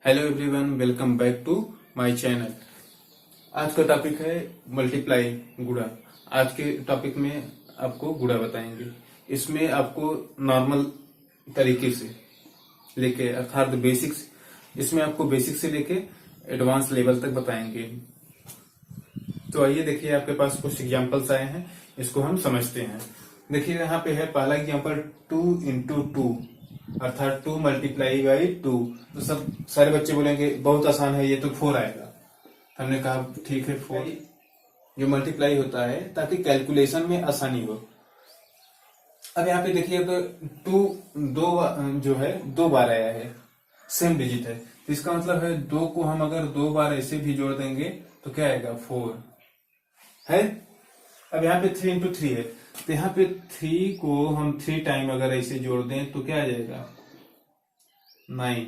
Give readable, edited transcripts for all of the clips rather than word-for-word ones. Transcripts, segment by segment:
Hello everyone, welcome back to my channel. आज का topic है मल्टीप्लाई गुणा। आज के टॉपिक में आपको गुणा बताएंगे। इसमें आपको नॉर्मल तरीके से लेके अर्थात बेसिक्स, इसमें आपको बेसिक से लेके एडवांस लेवल तक बताएंगे। तो आइए देखिए, आपके पास कुछ एग्जांपल्स आए हैं, इसको हम समझते हैं। देखिए यहाँ पे है पहला एग्जांपल 2 इंटू 2 अर्थात 2 मल्टीप्लाई बाई 2। तो सब सारे बच्चे बोलेंगे बहुत आसान है, ये तो 4 आएगा। हमने कहा ठीक है, 4 जो मल्टीप्लाई होता है ताकि कैलकुलेशन में आसानी हो। अब यहाँ पे देखिए तो 2 जो है 2 बार आया है, सेम डिजिट है, तो इसका मतलब है 2 को हम अगर 2 बार ऐसे भी जोड़ देंगे तो क्या आएगा, 4 है। अब यहाँ पे 3 इंटू 3 है, तो यहाँ पे 3 को हम 3 टाइम अगर ऐसे जोड़ दें तो क्या आ जाएगा, 9।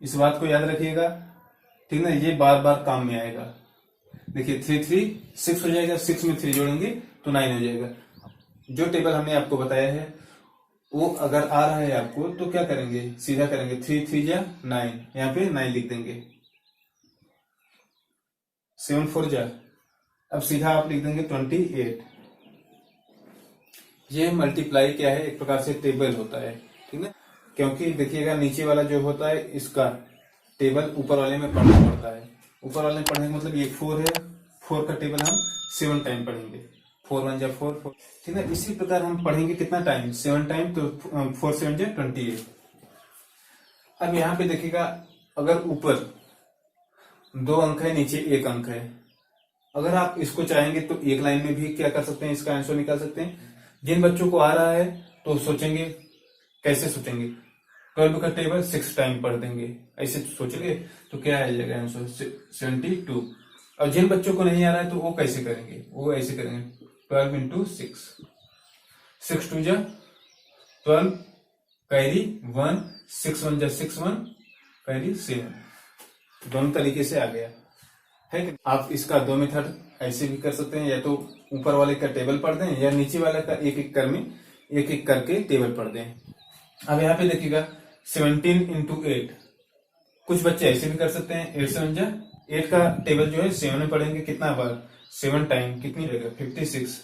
इस बात को याद रखिएगा, ठीक ना, ये बार बार काम में आएगा। देखिए 3 3 6 हो जाएगा, 6 में 3 जोड़ेंगे तो 9 हो जाएगा। जो टेबल हमने आपको बताया है वो अगर आ रहा है आपको तो क्या करेंगे, सीधा करेंगे 3 3 जा 9, यहाँ पे 9 लिख देंगे। 7 4 जा, अब सीधा आप लिख देंगे 28। ये मल्टीप्लाई क्या है, एक प्रकार से टेबल होता है, ठीक है। क्योंकि देखिएगा नीचे वाला जो होता है इसका टेबल ऊपर वाले में पढ़ना पड़ता है। ऊपर वाले में पढ़ने का मतलब ये 4 है, 4 का टेबल हम 7 टाइम पढ़ेंगे। 4 1 जा 4 4, ठीक है। इसी प्रकार हम पढ़ेंगे कितना टाइम, 7 टाइम, तो 4 7 जा 28। अब यहाँ पे देखिएगा, अगर ऊपर 2 अंक है, नीचे 1 अंक है, अगर आप इसको चाहेंगे तो एक लाइन में भी क्या कर सकते हैं, इसका आंसर निकाल सकते हैं। जिन बच्चों को आ रहा है तो सोचेंगे, कैसे सोचेंगे, 12 का टेबल 6 टाइम पढ़ देंगे, ऐसे सोचेंगे तो क्या आ जाएगा आंसर, 72। और जिन बच्चों को नहीं आ रहा है तो वो कैसे करेंगे, वो ऐसे करेंगे 12 इंटू 6, 6 2 जा 12, कैरी 1, 6 1 जा 6 1, कैरी 7। दोनों तरीके से आ गया है। आप इसका 2 मेथड ऐसे भी कर सकते हैं, या तो ऊपर वाले का टेबल पढ़ दें या नीचे वाले का एक एक करके टेबल पढ़ दें। अब यहाँ पे देखिएगा 17 इंटू 8, कुछ बच्चे ऐसे भी कर सकते हैं, 8 7 जा 8 का टेबल जो है 7 में पढ़ेंगे, कितना बार, 7 टाइम, कितनी रहेगा 56।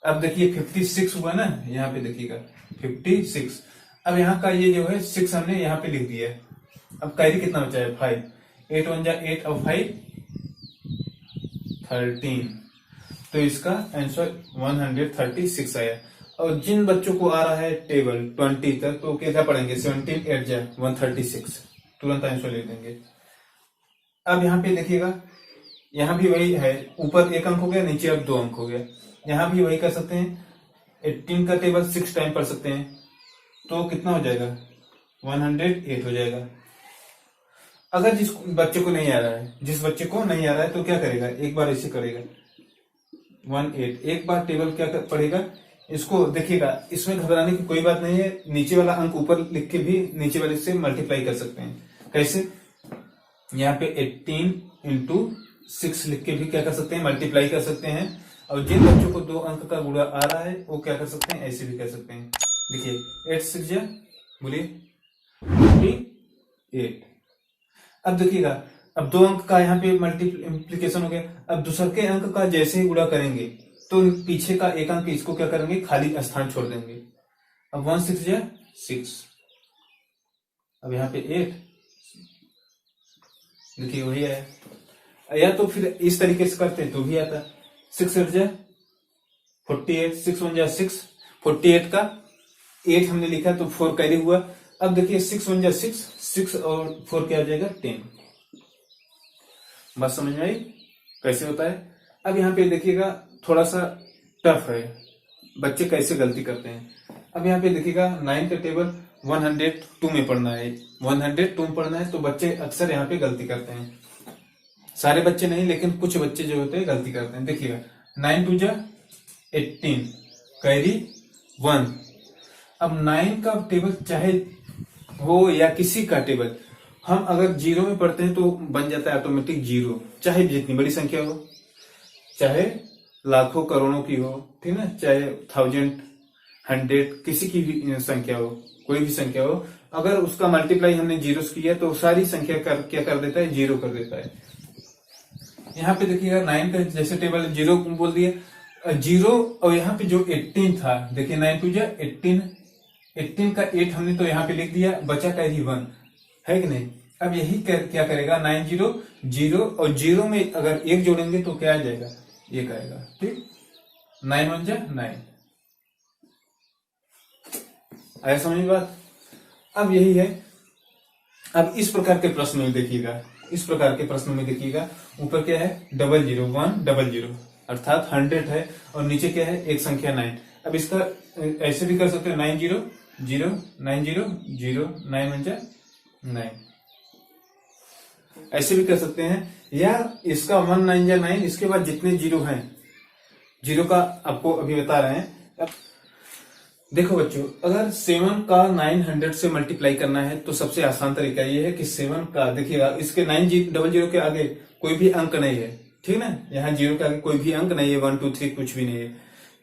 अब देखिए 56 हुआ ना, यहाँ पे देखिएगा 56। अब यहाँ का ये जो है 6 हमने यहाँ पे लिख दिया है। अब कैरी कितना बचा है, 5, 8 1 जा 8 और 5 13, तो इसका आंसर 136 आया। और जिन बच्चों को आ रहा है टेबल 20 तक तो क्या पढ़ेंगे, 17 8 जा 136, तुरंत आंसर ले देंगे। अब यहाँ पे देखिएगा, यहाँ भी वही है, ऊपर 1 अंक हो गया, नीचे अब 2 अंक हो गया। यहाँ भी वही कर सकते हैं, 18 का टेबल 6 टाइम पढ़ सकते हैं, तो कितना हो जाएगा, 108 हो जाएगा। अगर जिस बच्चे को नहीं आ रहा है, तो क्या करेगा, एक बार ऐसे करेगा 18, एक बार टेबल क्या पढ़ेगा, इसको देखिएगा, इसमें घबराने की कोई बात नहीं है। नीचे वाला अंक ऊपर लिख के भी नीचे वाले से मल्टीप्लाई कर सकते हैं। कैसे, यहाँ पे 18 इंटू 6 लिख के भी क्या कर सकते हैं, मल्टीप्लाई कर सकते हैं। और जिन बच्चों को 2 अंक का गुणा आ रहा है वो क्या कर सकते हैं, ऐसे भी कर सकते हैं। देखिए 8 6 जा, बोलिए 48। अब देखिएगा, अब 2 अंक का यहाँ पे मल्टीप्लीकेशन हो गया। अब दूसरे के अंक का जैसे ही गुणा करेंगे तो पीछे का 1 अंक इसको क्या करेंगे, खाली स्थान छोड़ देंगे। अब 1 6 जा 6, अब यहाँ पे 8, देखिए वही है। या तो फिर इस तरीके से करते तो भी आता, 6 8 जा 48, 6 1 जा 6, 48 का 8 हमने लिखा तो 4 कैरी हुआ। अब देखिए 6 1 जा 6, 6 और 4 क्या आ जाएगा, 10। बात समझ में आई कैसे होता है। अब यहाँ पे देखिएगा थोड़ा सा टफ है, बच्चे कैसे गलती करते हैं। अब यहाँ पे देखिएगा 9 का टेबल 102 में पढ़ना है, 102 में पढ़ना है, तो बच्चे अक्सर यहाँ पे गलती करते हैं। सारे बच्चे नहीं, लेकिन कुछ बच्चे जो होते हैं गलती करते हैं। देखिएगा 9 2 जा 18, कैरी 1। अब 9 का टेबल चाहे हो या किसी का टेबल, हम अगर 0 में पढ़ते हैं तो बन जाता है ऑटोमेटिक 0, चाहे जितनी बड़ी संख्या हो, चाहे लाखों करोड़ों की हो, ठीक है, चाहे 1000 100 किसी की भी संख्या हो, कोई भी संख्या हो, अगर उसका मल्टीप्लाई हमने जीरो किया तो सारी संख्या क्या कर देता है, जीरो कर देता है। यहाँ पे देखिएगा 9 का जैसे टेबल जीरो बोल दिया, जीरो, और यहाँ पे जो 18 था, देखिए 9 टू जा 18, 18 का 8 हमने तो यहाँ पे लिख दिया, बचा का ही 1 है कि नहीं। अब यही क्या करेगा, 9 0 0 और 0 में अगर 1 जोड़ेंगे तो क्या आ जाएगा, 1 आएगा। ठीक, 9 1 जा 9। आया समझ में बात। अब यही है, अब इस प्रकार के प्रश्न में देखिएगा, इस प्रकार के प्रश्न में देखिएगा, ऊपर क्या है 0 0 1 0 0 अर्थात 100 है, और नीचे क्या है एक संख्या 9। अब इसका ऐसे भी कर सकते हो, 9 0 0 9 0 0 9 1 जा 9, ऐसे भी कर सकते हैं। या इसका 1 9 जा 9, इसके बाद जितने जीरो हैं, जीरो का आपको अभी बता रहे हैं। अब देखो बच्चों, अगर 7 का 900 से मल्टीप्लाई करना है तो सबसे आसान तरीका ये है कि 7 का देखिएगा, इसके 9 0 0 के आगे कोई भी अंक नहीं है, ठीक ना, यहाँ जीरो के आगे कोई भी अंक नहीं है, 1 2 3 कुछ भी नहीं है।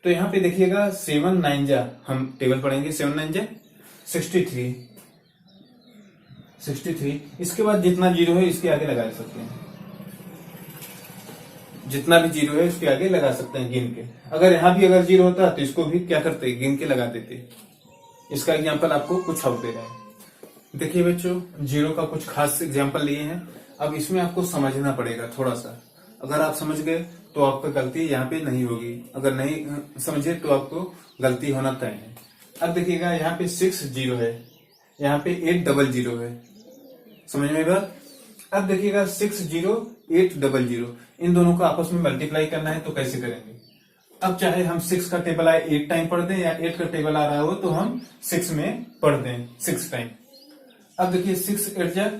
तो यहाँ पे देखिएगा 7 9 जा, हम टेबल पढ़ेंगे, 7 9 जा 63, इसके बाद जितना जीरो है इसके आगे लगा सकते हैं, जितना भी जीरो है उसके आगे लगा सकते हैं गिन के। अगर यहाँ भी अगर जीरो होता तो इसको भी क्या करते, गिन के लगा देते। इसका एग्जांपल आपको कुछ और दे रहा है। देखिए बच्चों, जीरो का कुछ खास एग्जांपल लिए हैं। अब इसमें आपको समझना पड़ेगा थोड़ा सा, अगर आप समझ गए तो आपका गलती यहाँ पे नहीं होगी, अगर नहीं समझे तो आपको गलती होना तय है। अब देखिएगा यहाँ पे 6 0 है, यहाँ पे 8 0 0 है, समझ में बात। अब देखिएगा 6 0 8 0 0, इन दोनों को आपस में मल्टीप्लाई करना है तो कैसे करेंगे। अब चाहे हम 6 का टेबल आए 8 टाइम पढ़ दें, या 8 का टेबल आ रहा हो तो हम 6 में पढ़ दें 6 टाइम। अब देखिए 6 8 जा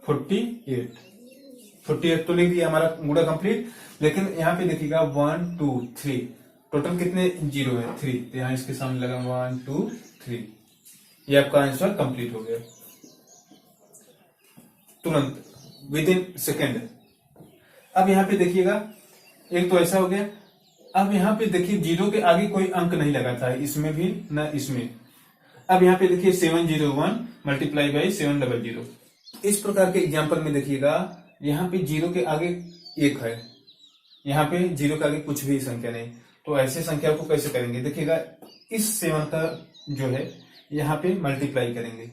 48 तो लिख दिया, हमारा मुड़ा कंप्लीट। लेकिन यहाँ पे देखिएगा 1 2 3, टोटल कितने जीरो है 3, तो यहाँ इसके सामने लगा 1 2 3, ये आपका आंसर कंप्लीट हो गया तुरंत, विद इन सेकेंड। अब यहाँ पे देखिएगा एक तो ऐसा हो गया। अब यहाँ पे देखिए जीरो के आगे कोई अंक नहीं लगा था, इसमें भी न इसमें। अब यहाँ पे देखिए 7 0 1 मल्टीप्लाई बाई 7 0 0। इस प्रकार के एग्जाम्पल में देखिएगा यहाँ पे जीरो के आगे 1 है, यहाँ पे जीरो के आगे कुछ भी संख्या नहीं, तो ऐसे संख्या को कैसे करेंगे। देखिएगा इस 7 का जो है यहाँ पे मल्टीप्लाई करेंगे,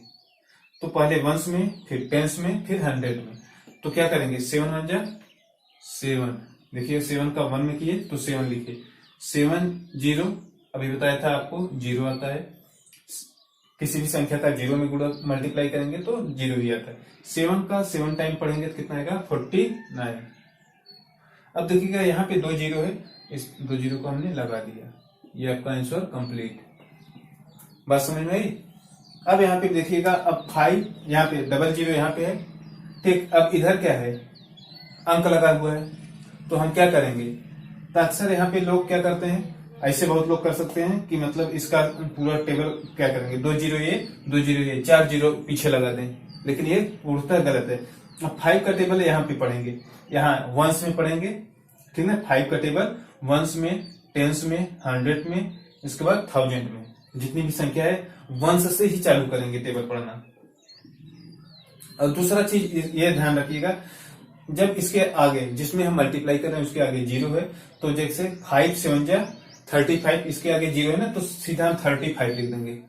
तो पहले वंस में, फिर टेंस में, फिर 100 में। तो क्या करेंगे, 7 1 जा 7, देखिए 7 का 1 में किए तो 7 लिखे, 7 0, अभी बताया था आपको जीरो आता है, किसी भी संख्या का जीरो में गुणा मल्टीप्लाई करेंगे तो जीरो ही आता है। 7 का 7 टाइम पढ़ेंगे तो कितना आएगा 49। अब देखिएगा यहाँ पे 2 जीरो है, इस 2 जीरो को हमने लगा दिया, ये आपका आंसर कंप्लीट। बात समझ में आई। अब यहाँ पे देखिएगा, अब 5 यहाँ पे 0 0 यहाँ पे है, ठीक। अब इधर क्या है, अंक लगा हुआ है, तो हम क्या करेंगे, तो अक्सर यहाँ पे लोग क्या करते हैं, ऐसे बहुत लोग कर सकते हैं कि मतलब इसका पूरा टेबल क्या करेंगे, 2 0 ये 2 0 ये 4 0 पीछे लगा दें, लेकिन ये पूर्णतः गलत है। अब 5 का टेबल यहाँ पे पढ़ेंगे, यहाँ वंस में पढ़ेंगे, ठीक है। 5 का टेबल वंस में, टेंस में, 100 में, इसके बाद 1000 में, जितनी भी संख्या है वंस से ही चालू करेंगे टेबल पढ़ना। और दूसरा चीज ये ध्यान रखिएगा, जब इसके आगे जिसमें हम मल्टीप्लाई कर रहे हैं उसके आगे जीरो है, तो जैसे 5 7 जा 35, इसके आगे जीरो है ना, तो सीधा हम 35 लिख देंगे,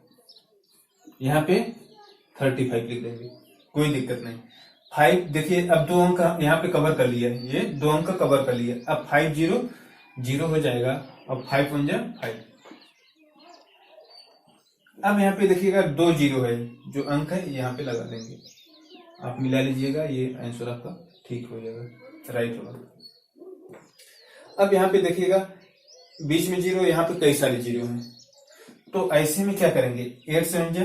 यहाँ पे 35 लिख देंगे, कोई दिक्कत नहीं। 5 देखिए, अब 2 अंक यहाँ पे कवर कर लिया है, ये 2 अंक कवर कर लिया। अब 5 0 0 हो जाएगा, अब 5 1 जा 5। अब यहाँ पे देखिएगा 2 जीरो है, जो अंक है यहाँ पे लगा देंगे, आप मिला लीजिएगा, ये आंसर आपका ठीक हो जाएगा, राइट होगा। अब यहाँ पे देखिएगा बीच में जीरो, यहाँ पे कई सारे जीरो हैं, तो ऐसे में क्या करेंगे, 8 7 जा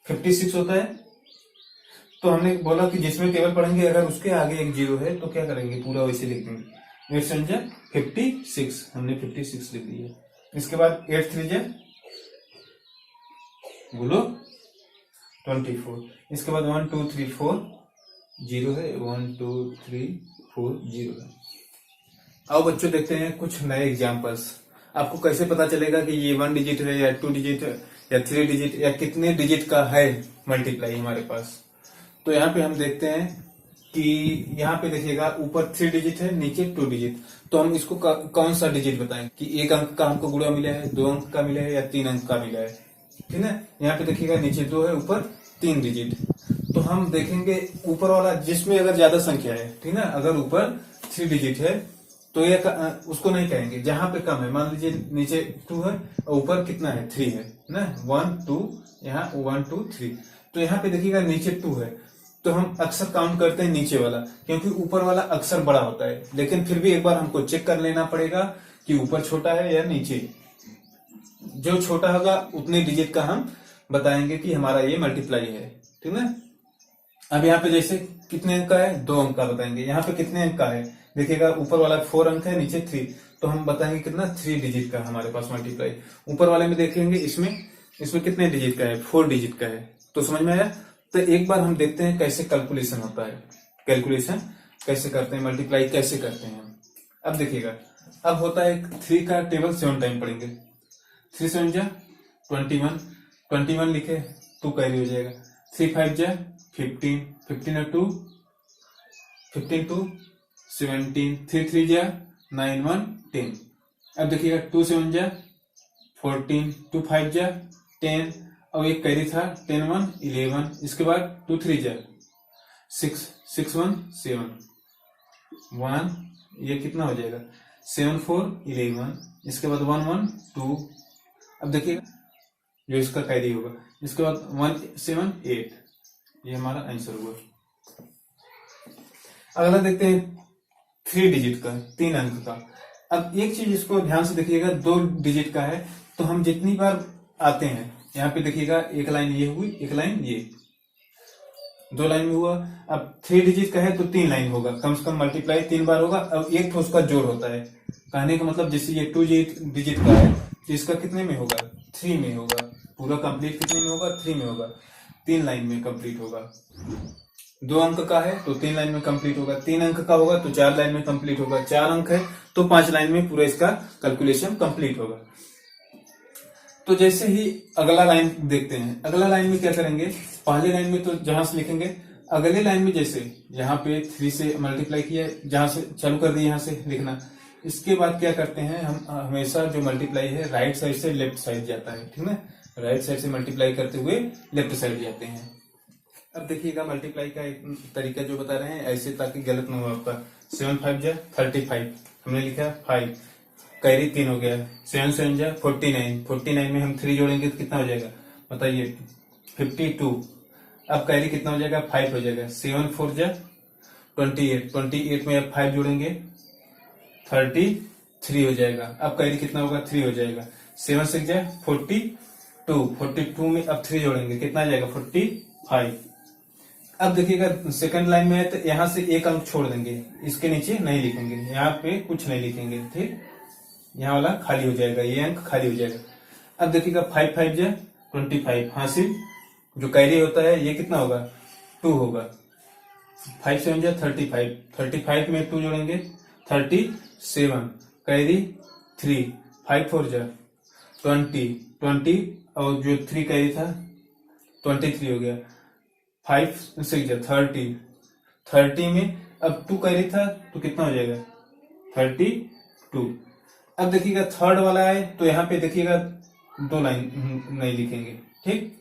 56 होता है, तो हमने बोला कि जिसमें टेबल पढ़ेंगे अगर उसके आगे एक जीरो है तो क्या करेंगे, पूरा वैसे लिख देंगे। 8 7 जा 56, हमने 56 लिख दिया। इसके बाद 8 3 जा बोलो 24, इसके बाद 1 2 3 4 जीरो है, 1 2 3 4 जीरो है। आओ बच्चों देखते हैं कुछ नए एग्जाम्पल्स। आपको कैसे पता चलेगा कि ये 1 डिजिट है या 2 डिजिट है, या 3 डिजिट या कितने डिजिट का है मल्टीप्लाई हमारे पास। तो यहाँ पे हम देखते हैं कि यहाँ पे देखिएगा ऊपर 3 डिजिट है, नीचे 2 डिजिट। तो हम इसको कौन सा डिजिट बताएं कि 1 अंक का हमको गुणा मिला है, 2 अंक का मिला है या 3 अंक का मिला है। ठीक है, यहाँ पे देखिएगा नीचे 2 है, ऊपर 3 डिजिट। तो हम देखेंगे ऊपर वाला जिसमें अगर ज्यादा संख्या है, ठीक है, अगर ऊपर 3 डिजिट है तो ये उसको नहीं कहेंगे। जहां पे कम है, मान लीजिए नीचे 2 है और ऊपर कितना है 3 है ना, 1 2, यहाँ 1 2 3। तो यहाँ पे देखिएगा नीचे 2 है तो हम अक्सर काउंट करते हैं नीचे वाला, क्योंकि ऊपर वाला अक्सर बड़ा होता है। लेकिन फिर भी एक बार हमको चेक कर लेना पड़ेगा कि ऊपर छोटा है या नीचे। जो छोटा होगा उतने डिजिट का हम बताएंगे कि हमारा ये मल्टीप्लाई है। ठीक है, अब यहाँ पे जैसे कितने अंक का है, 2 अंक का बताएंगे। यहाँ पे कितने अंक का है, देखिएगा ऊपर वाला 4 अंक है, नीचे 3, तो हम बताएंगे कितना 3 डिजिट का हमारे पास मल्टीप्लाई। ऊपर वाले में देखेंगे इसमें कितने डिजिट का है, 4 डिजिट का है। तो समझ में आया। तो एक बार हम देखते हैं कैसे कैलकुलेशन होता है, कैलकुलेशन कैसे करते हैं, मल्टीप्लाई कैसे करते हैं। अब देखिएगा, अब होता है 3 का टेबल 7 टाइम पढ़ेंगे। 3 7 जा 21, 21 लिखे तो कैरी हो जाएगा। 3 5 जा 15, 15 और 2 15 2 17, 3 3 जा 9 1 10। अब देखिएगा 2 7 जा 14, 2 5 जा 10 और एक कैरी था 10 1 11। इसके बाद 2 3 जा 6 6 1 7 1, ये कितना हो जाएगा 7 4 11। इसके बाद 1 1 2। अब देखिएगा जो इसका कैरी होगा, इसके बाद 1 7 8, ये हमारा आंसर हुआ। अगला देखते हैं 3 डिजिट का, 3 अंक का। अब एक चीज इसको ध्यान से देखिएगा, 2 डिजिट का है तो हम जितनी बार आते हैं, यहाँ पे देखिएगा एक लाइन ये हुई, एक लाइन ये, 2 लाइन में हुआ। अब 3 डिजिट का है तो 3 लाइन होगा, कम से कम मल्टीप्लाई 3 बार होगा। अब एक तो उसका जोड़ होता है, कहने का मतलब जैसे ये 2 डिजिट का है तो इसका कितने में होगा, 3 में होगा। पूरा कंप्लीट कितने में होगा, 3 में होगा, 3 लाइन में कंप्लीट होगा। 2 अंक का है तो 3 लाइन में कंप्लीट होगा, 3 अंक का होगा तो 4 लाइन में कंप्लीट होगा, 4 अंक है तो 5 लाइन में पूरा इसका कैलकुलेशन कंप्लीट होगा। तो जैसे ही अगला लाइन देखते हैं, अगला लाइन में क्या करेंगे, पहले लाइन में तो जहां से लिखेंगे, अगले लाइन में जैसे यहाँ पे 3 से मल्टीप्लाई किया, जहां से चालू कर दिए यहां से लिखना। इसके बाद क्या करते हैं, हम हमेशा जो मल्टीप्लाई है राइट साइड से लेफ्ट साइड जाता है। ठीक है, राइट साइड से मल्टीप्लाई करते हुए लेफ्ट साइड जाते हैं। अब देखिएगा मल्टीप्लाई का एक तरीका जो बता रहे हैं ऐसे, ताकि गलत ना हो आपका। 7 5 जा 35, हमने लिखा 5, कैरी 3 हो गया। 7 7 जा 49, 49 में हम 3 जोड़ेंगे तो कितना हो जाएगा बताइए, 52। अब कैरी कितना हो जाएगा, 5 हो जाएगा। 7 4 जा 28, 28 में अब 5 जोड़ेंगे 33 हो जाएगा। अब कैरी कितना होगा, 3 हो जाएगा। 7 6 जा 42, 42 में अब 3 जोड़ेंगे कितना आ जाएगा, 45। अब देखिएगा सेकंड लाइन में है तो यहाँ से एक अंक छोड़ देंगे, इसके नीचे नहीं लिखेंगे, यहाँ पे कुछ नहीं लिखेंगे। ठीक, यहाँ वाला खाली हो जाएगा, ये अंक खाली हो जाएगा। अब देखिएगा 5 5 जा 25 हासिल, जो कैरी होता है ये कितना होगा, 2 होगा। 5 7 जा 35, 35 में 2 जोड़ेंगे 37, कैरी 3, 5 4 जा 20 और जो 3 कैरी था 23 हो गया। 5 6 जा 30 में अब 2 कैरी था तो कितना हो जाएगा, 32। अब देखिएगा थर्ड वाला है तो यहाँ पे देखिएगा 2 लाइन नहीं लिखेंगे। ठीक,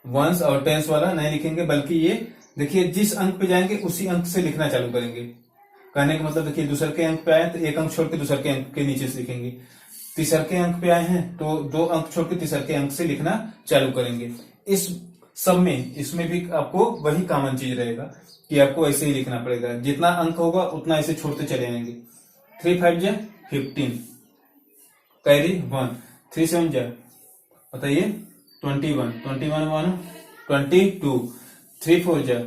वंस और टेंस वाला नहीं लिखेंगे, बल्कि ये देखिए जिस अंक पे जाएंगे उसी अंक से लिखना चालू करेंगे। कहने का मतलब देखिए दूसरे के अंक पे आए तो एक अंक छोड़ के दूसरे के अंक के नीचे से लिखेंगे। तीसरे के अंक पे आए हैं तो 2 अंक छोड़ के तीसरे के अंक से लिखना चालू करेंगे। इस सब में इसमें भी आपको वही कॉमन चीज रहेगा कि आपको ऐसे ही लिखना पड़ेगा, जितना अंक होगा उतना ऐसे छोड़ते चले जाएंगे। 3 5 जा 15, कैरी 1, 3 7 जा बताइए 21, 21 1 22, 3 4 जा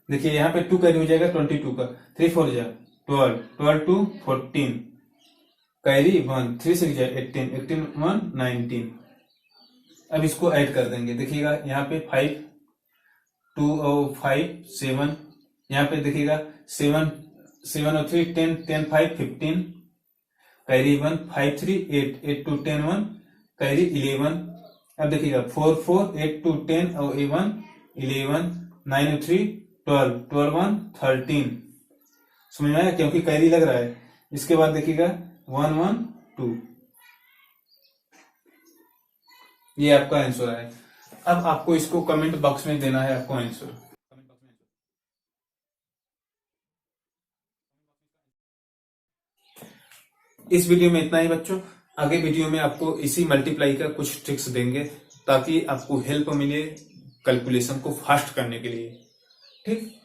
देखिए यहाँ पे 2 कैरी हो जाएगा 22 का, 3 4 जा 12, 12 2 14, कैरी 1, 3 6 जा 18, 18 1 19। अब इसको ऐड कर देंगे, देखिएगा यहाँ पे 5 2 और 5 7, यहाँ पे देखिएगा 7 7 और 3 10, 10 5 15, कैरी 1, 5 3 8, 8 2 10 1, कैरी 11, अब देखिएगा 4 4 8 2 10 और A1 11 9 और 3 12 12 1 13। समझ में आया, क्योंकि कैरी लग रहा है। इसके बाद देखिएगा 1 1 2। ये आपका आंसर है। अब आपको इसको कमेंट बॉक्स में देना है आपको आंसर। इस वीडियो में इतना ही बच्चों। आगे वीडियो में आपको इसी मल्टीप्लाई का कुछ ट्रिक्स देंगे ताकि आपको हेल्प मिले कैलकुलेशन को फास्ट करने के लिए। ठीक,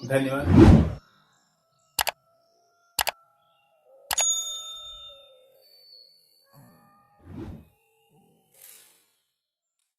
धन्यवाद।